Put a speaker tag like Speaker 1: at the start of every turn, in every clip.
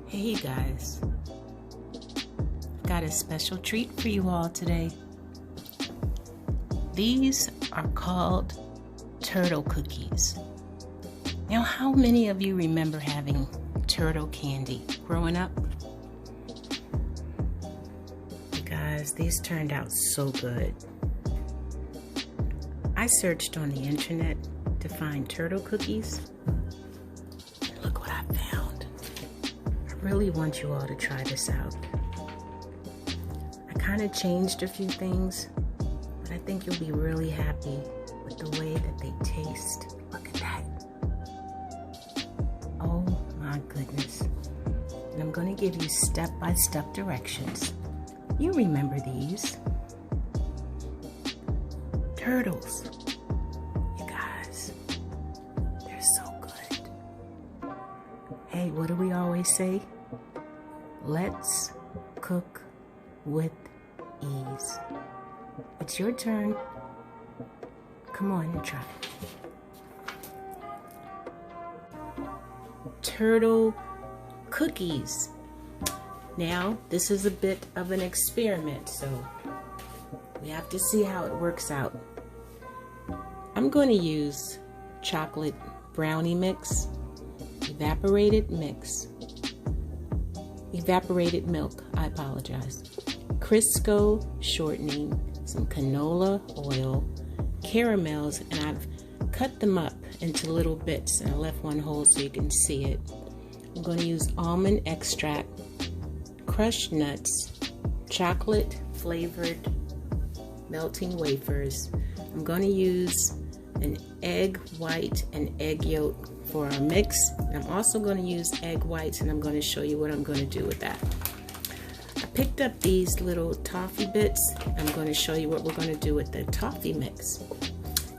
Speaker 1: Hey guys, I've got a special treat for you all today. These are called turtle cookies. Now, how many of you remember having turtle candy growing up? Guys, these turned out so good. I searched on the internet to find turtle cookies. Look what I found. I really want you all to try this out. I kind of changed a few things, but I think you'll be really happy with the way that they taste. Look at that. Oh my goodness. And I'm going to give you step-by-step directions. You remember these. Turtles. You guys, they're so good. Hey, what do we always say? Let's cook with ease. It's your turn. Come on and try. Turtle cookies. Now, this is a bit of an experiment, so we have to see how it works out. I'm going to use chocolate brownie mix, evaporated milk, I apologize, Crisco shortening, some canola oil, caramels, and I've cut them up into little bits and I left one whole so you can see it. I'm going to use almond extract, crushed nuts, chocolate flavored melting wafers. I'm going to use an egg white and egg yolk for our mix. And I'm also going to use egg whites, and I'm going to show you what I'm going to do with that. I picked up these little toffee bits. I'm going to show you what we're going to do with the toffee mix.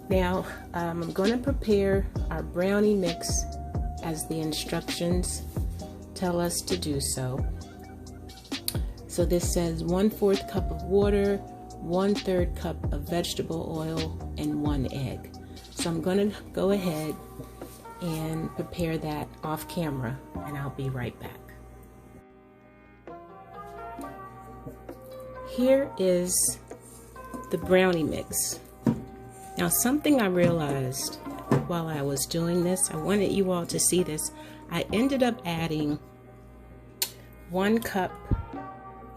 Speaker 1: Now, I'm going to prepare our brownie mix as the instructions tell us to do so. So this says 1/4 cup of water, 1/3 cup of vegetable oil, and 1 egg. So I'm going to go ahead and prepare that off camera, and I'll be right back. Here is the brownie mix. Now, something I realized while I was doing this, I wanted you all to see this. I ended up adding 1 cup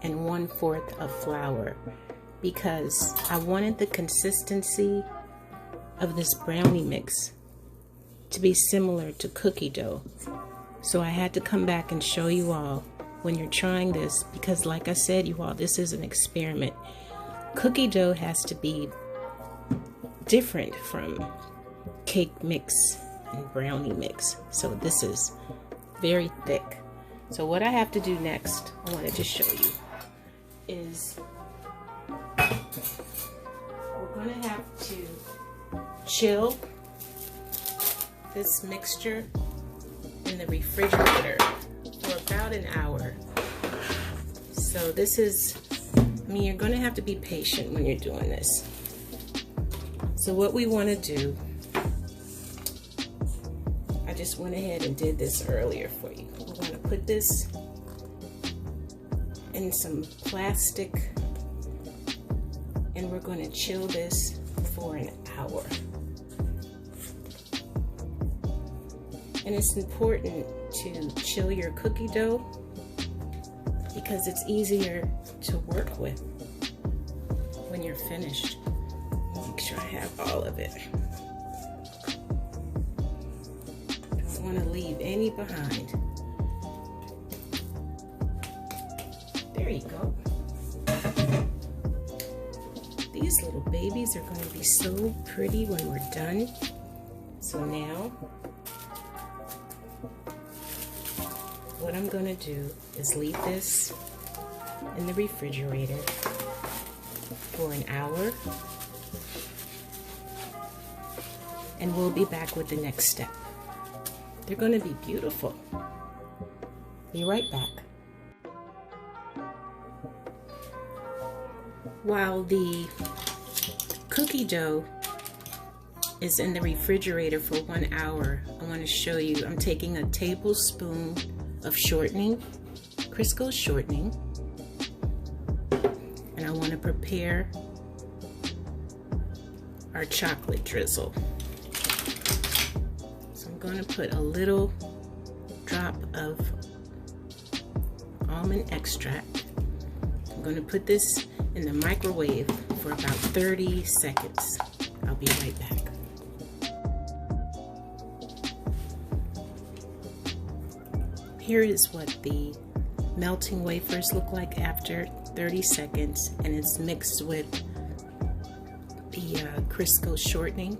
Speaker 1: and 1/4 of flour because I wanted the consistency of this brownie mix to be similar to cookie dough. So I had to come back and show you all when you're trying this, because like I said, you all, this is an experiment. Cookie dough has to be different from cake mix and brownie mix. So this is very thick. So what I have to do next, I wanted to show you, is we're going to have to chill this mixture in the refrigerator for about an hour. So this is, I mean, you're going to have to be patient when you're doing this. So what we want to do, I just went ahead and did this earlier for you. We're going to put this in some plastic and we're going to chill this for an hour. And it's important to chill your cookie dough because it's easier to work with when you're finished. Make sure I have all of it. Don't want to leave any behind. There you go. These little babies are going to be so pretty when we're done. So now, what I'm going to do is leave this in the refrigerator for an hour, and we'll be back with the next step. They're going to be beautiful. Be right back. While the cookie dough is in the refrigerator for 1 hour, I want to show you, I'm taking a tablespoon of shortening, Crisco shortening, and I want to prepare our chocolate drizzle. So I'm going to put a little drop of almond extract. I'm going to put this in the microwave for about 30 seconds. I'll be right back. Here is what the melting wafers look like after 30 seconds, and it's mixed with the Crisco shortening.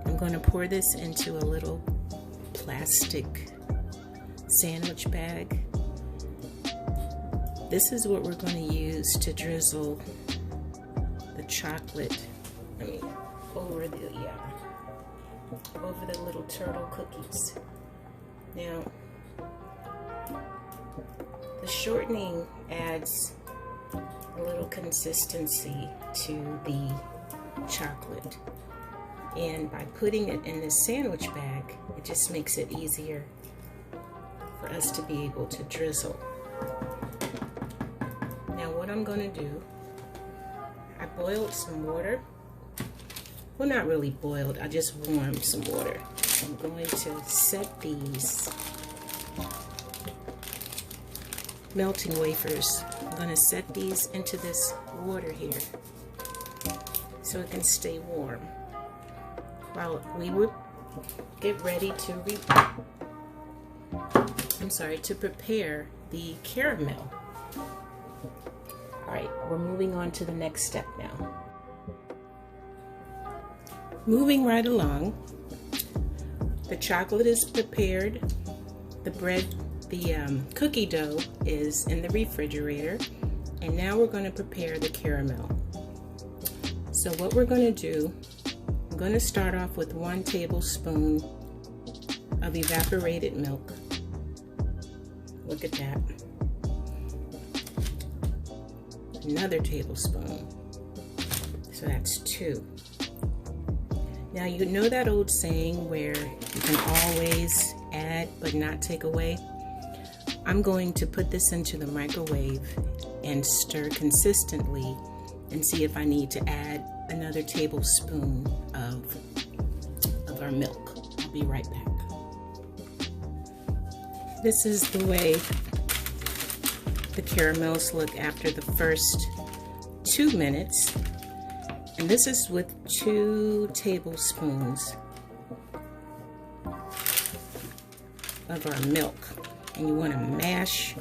Speaker 1: I'm going to pour this into a little plastic sandwich bag. This is what we're going to use to drizzle the chocolate, over the little turtle cookies. Now, the shortening adds a little consistency to the chocolate, and by putting it in this sandwich bag, it just makes it easier for us to be able to drizzle. Now what I'm going to do, I boiled some water. Well, not really boiled, I just warmed some water. I'm going to set these melting wafers, I'm going to set these into this water here so it can stay warm while we would get ready to to prepare the caramel. Alright, we're moving on to the next step now. Moving right along, the chocolate is prepared, the cookie dough is in the refrigerator, and now we're going to prepare the caramel. So what we're going to do, I'm going to start off with 1 tablespoon of evaporated milk. Look at that. Another tablespoon. So that's 2. Now you know that old saying where you can always add but not take away? I'm going to put this into the microwave and stir consistently and see if I need to add another tablespoon of our milk. I'll be right back. This is the way the caramels look after the first 2 minutes, and this is with 2 tablespoons of our milk. And you want to mash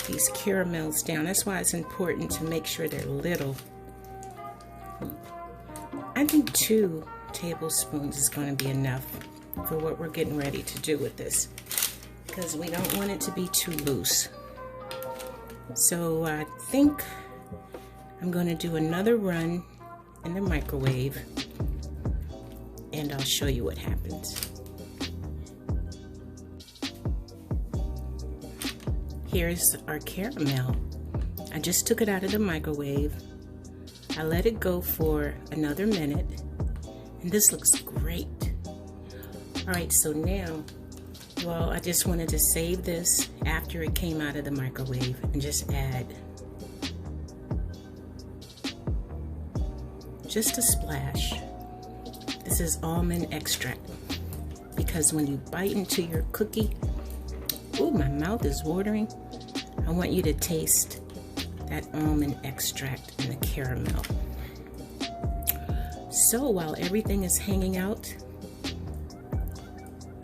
Speaker 1: these caramels down. That's why it's important to make sure they're little. I think 2 tablespoons is going to be enough for what we're getting ready to do with this, because we don't want it to be too loose. So I think I'm going to do another run in the microwave, and I'll show you what happens. Here's our caramel. I just took it out of the microwave. I let it go for another minute, and this looks great. Alright, so now, well, I just wanted to save this after it came out of the microwave and just add just a splash. This is almond extract, because when you bite into your cookie, ooh, my mouth is watering. I want you to taste that almond extract and the caramel. So while everything is hanging out,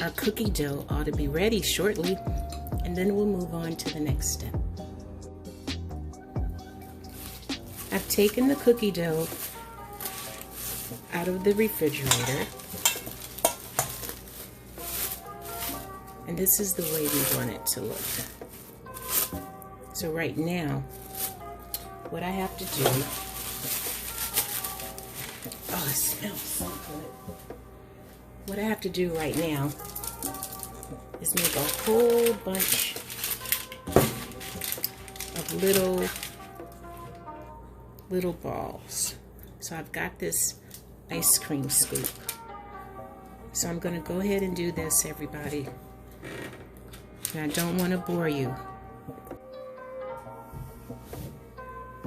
Speaker 1: our cookie dough ought to be ready shortly, and then we'll move on to the next step. I've taken the cookie dough out of the refrigerator, And this is the way we want it to look. So right now, what I have to do, oh, it smells so good. What I have to do right now is make a whole bunch of little balls. So I've got this ice cream scoop. So I'm going to go ahead and do this, everybody. And I don't want to bore you.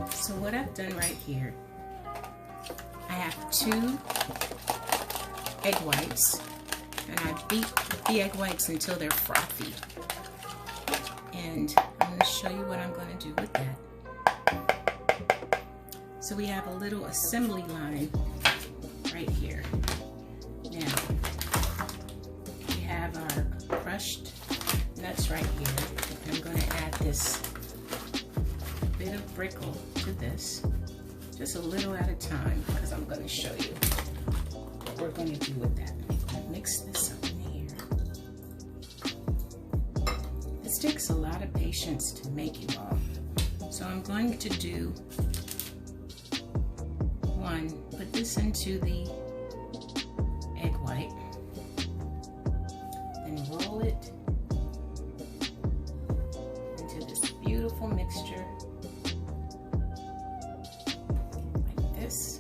Speaker 1: So what I've done right here, I have 2 egg whites, and I beat the egg whites until they're frothy. And I'm going to show you what I'm going to do with that. So we have a little assembly line right here. Now, we have our crushed nuts right here. I'm going to add this bit of brickle to this, just a little at a time, because I'm going to show you what we're going to do with that. Mix this up in here. This takes a lot of patience to make, you all. So I'm going to do one, put this into the egg white, then roll it into this beautiful mixture like this.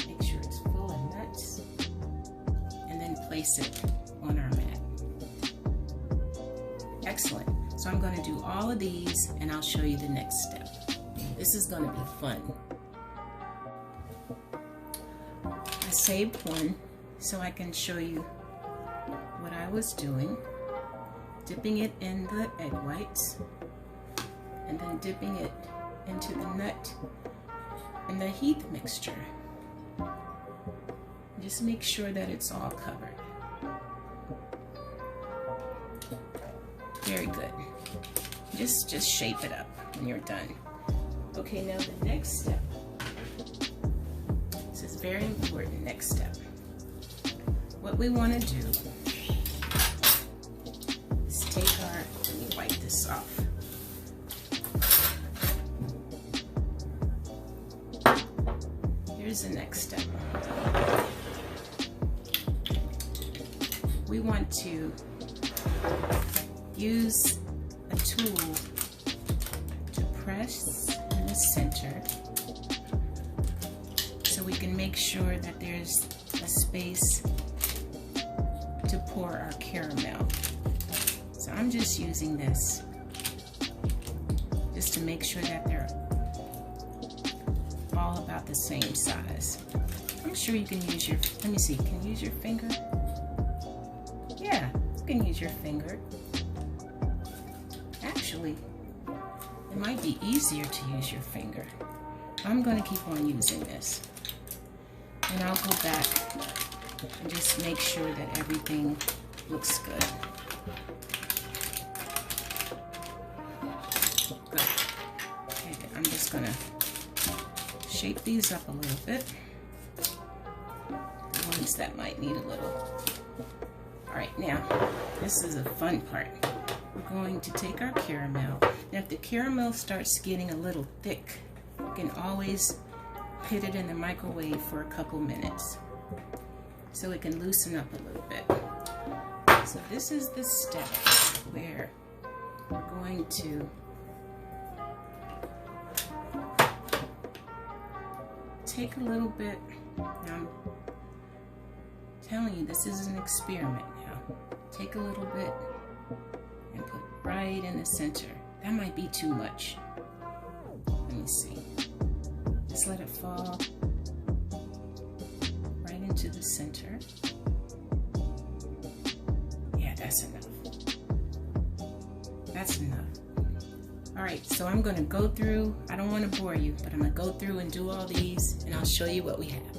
Speaker 1: Make sure it's full of nuts, and then place it on our mat. Excellent. So I'm going to do all of these, and I'll show you the next step. This is going to be fun. I saved one so I can show you what I was doing. Dipping it in the egg whites, and then dipping it into the nut and the heath mixture. Just make sure that it's all covered. Very good. Just shape it up when you're done. Okay, now the next step. This is very important, next step. What we want to do is take our, let me wipe this off. Here's the next step. We want to use a tool to press in the center so we can make sure that there's a space to pour our caramel. So I'm just using this just to make sure that they're all about the same size. I'm sure you can use your, let me see, can you use your finger? Yeah, you can use your finger. Actually, it might be easier to use your finger. I'm going to keep on using this. And I'll go back and just make sure that everything looks good. Good. Okay, I'm just going to shape these up a little bit. The ones that might need a little. Alright, now, this is a fun part. We're going to take our caramel. Now, if the caramel starts getting a little thick, you can always put it in the microwave for a couple minutes so it can loosen up a little bit. So this is the step where we're going to take a little bit. Now I'm telling you, this is an experiment now. Take a little bit and put right in the center. That might be too much. Let me see. Just let it fall right into the center. Yeah, that's enough. That's enough. All right, so I'm gonna go through, I don't wanna bore you, but I'm gonna go through and do all these, and I'll show you what we have.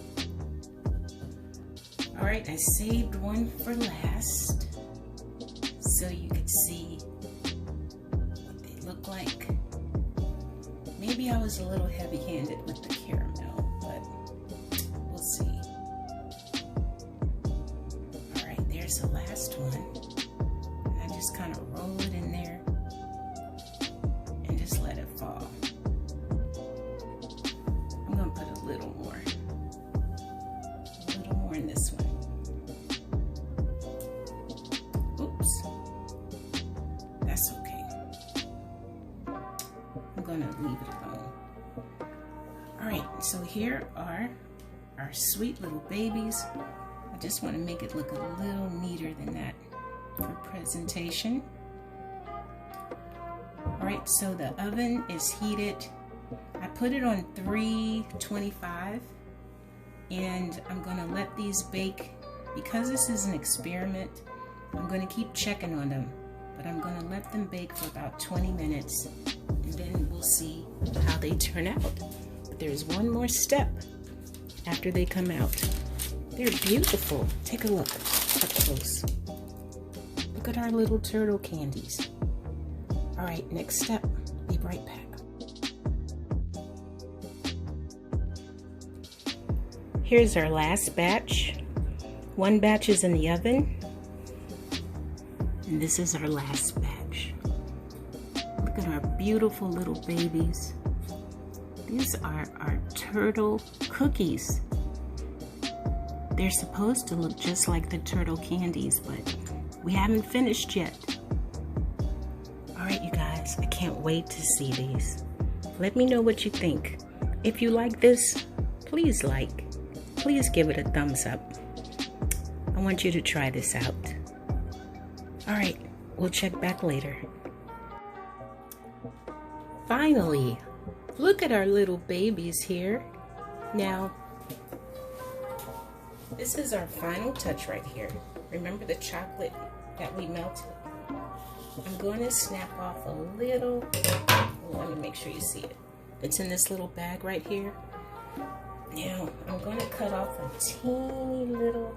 Speaker 1: All right, I saved one for last, so you can see what they look like. Maybe I was a little heavy-handed with the caramel, but we'll see. All right, there's the last one. that's okay. I'm gonna leave it alone. All right, so here are our sweet little babies. I just want to make it look a little neater than that for presentation. All right, so the oven is heated. I put it on 325, and I'm gonna let these bake. Because this is an experiment, I'm gonna keep checking on them, but I'm gonna let them bake for about 20 minutes, and then we'll see how they turn out. But there's one more step after they come out. They're beautiful. Take a look up close. Look at our little turtle candies. All right, next step. Be right back. Here's our last batch. One batch is in the oven, and this is our last batch. Look at our beautiful little babies. These are our turtle cookies. They're supposed to look just like the turtle candies, but we haven't finished yet. All right, you guys, I can't wait to see these. Let me know what you think. If you like this, please give it a thumbs up. I want you to try this out. All right, we'll check back later. Finally, look at our little babies here. Now, this is our final touch right here. Remember the chocolate that we melted? I'm going to snap off a little. Let me make sure you see it. It's in this little bag right here. Now, I'm going to cut off a teeny little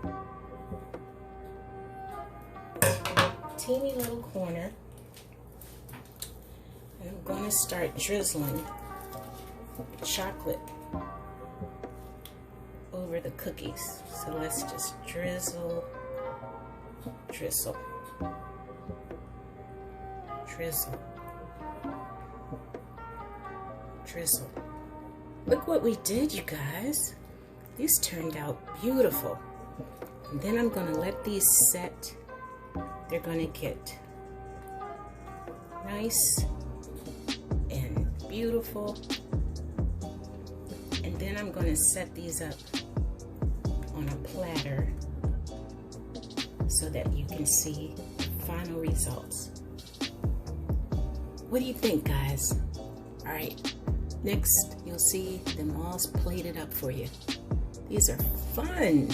Speaker 1: corner, and I'm going to start drizzling chocolate over the cookies. So let's just drizzle, drizzle, drizzle, drizzle. Look what we did, you guys. These turned out beautiful. And then I'm gonna let these set. They're gonna get nice and beautiful. And then I'm gonna set these up on a platter so that you can see the final results. What do you think, guys? All right, next you'll see them all plated up for you. These are fun.